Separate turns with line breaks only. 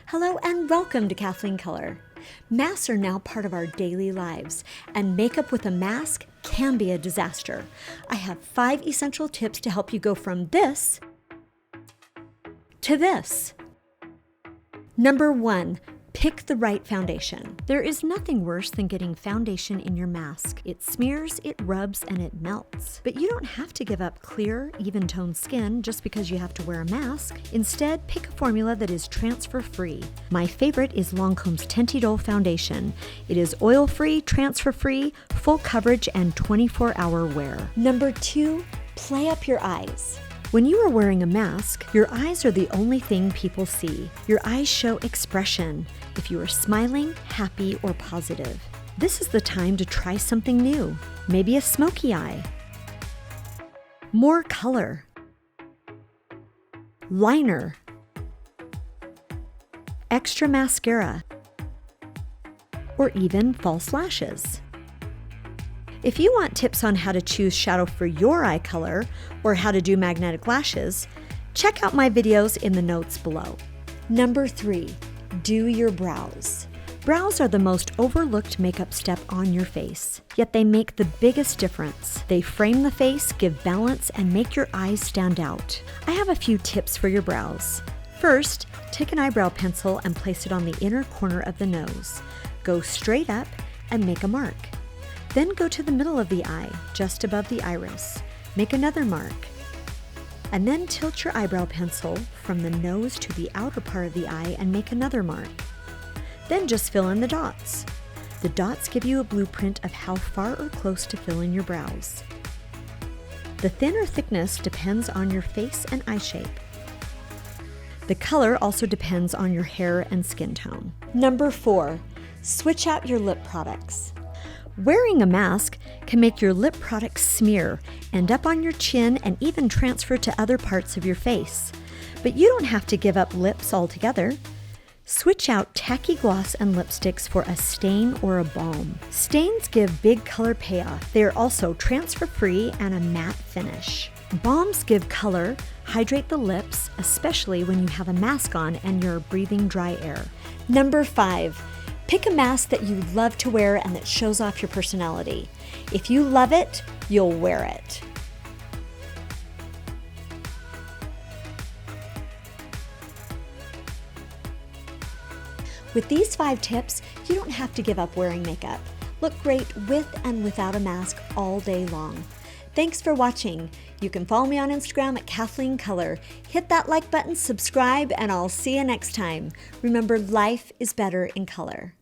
Hello and welcome to Kathleen Color. Masks are now part of our daily lives, and makeup with a mask can be a disaster. I have 5 essential tips to help you go from this to this. Number 1, pick the right foundation. There is nothing worse than getting foundation in your mask. It smears, it rubs, and it melts. But you don't have to give up clear, even-toned skin just because you have to wear a mask. Instead, pick a formula that is transfer-free. My favorite is Lancome's Tinted Foundation. It is oil-free, transfer-free, full coverage, and 24-hour wear. Number 2, play up your eyes. When you are wearing a mask, your eyes are the only thing people see. Your eyes show expression, if you are smiling, happy, or positive. This is the time to try something new. Maybe a smoky eye. More color. Liner. Extra mascara. Or even false lashes. If you want tips on how to choose shadow for your eye color or how to do magnetic lashes, check out my videos in the notes below. Number 3, do your brows. Brows are the most overlooked makeup step on your face, yet they make the biggest difference. They frame the face, give balance, and make your eyes stand out. I have a few tips for your brows. First, take an eyebrow pencil and place it on the inner corner of the nose. Go straight up and make a mark. Then go to the middle of the eye, just above the iris. Make another mark. And then tilt your eyebrow pencil from the nose to the outer part of the eye and make another mark. Then just fill in the dots. The dots give you a blueprint of how far or close to fill in your brows. The thin or thickness depends on your face and eye shape. The color also depends on your hair and skin tone. Number 4, switch out your lip products. Wearing a mask can make your lip products smear, end up on your chin, and even transfer to other parts of your face. But you don't have to give up lips altogether. Switch out tacky gloss and lipsticks for a stain or a balm. Stains give big color payoff. They are also transfer-free and a matte finish. Balms give color, hydrate the lips, especially when you have a mask on and you're breathing dry air. Number 5. Pick a mask that you love to wear and that shows off your personality. If you love it, you'll wear it. With these 5 tips, you don't have to give up wearing makeup. Look great with and without a mask all day long. Thanks for watching. You can follow me on Instagram at Kathleen Color. Hit that like button, subscribe, and I'll see you next time. Remember, life is better in color.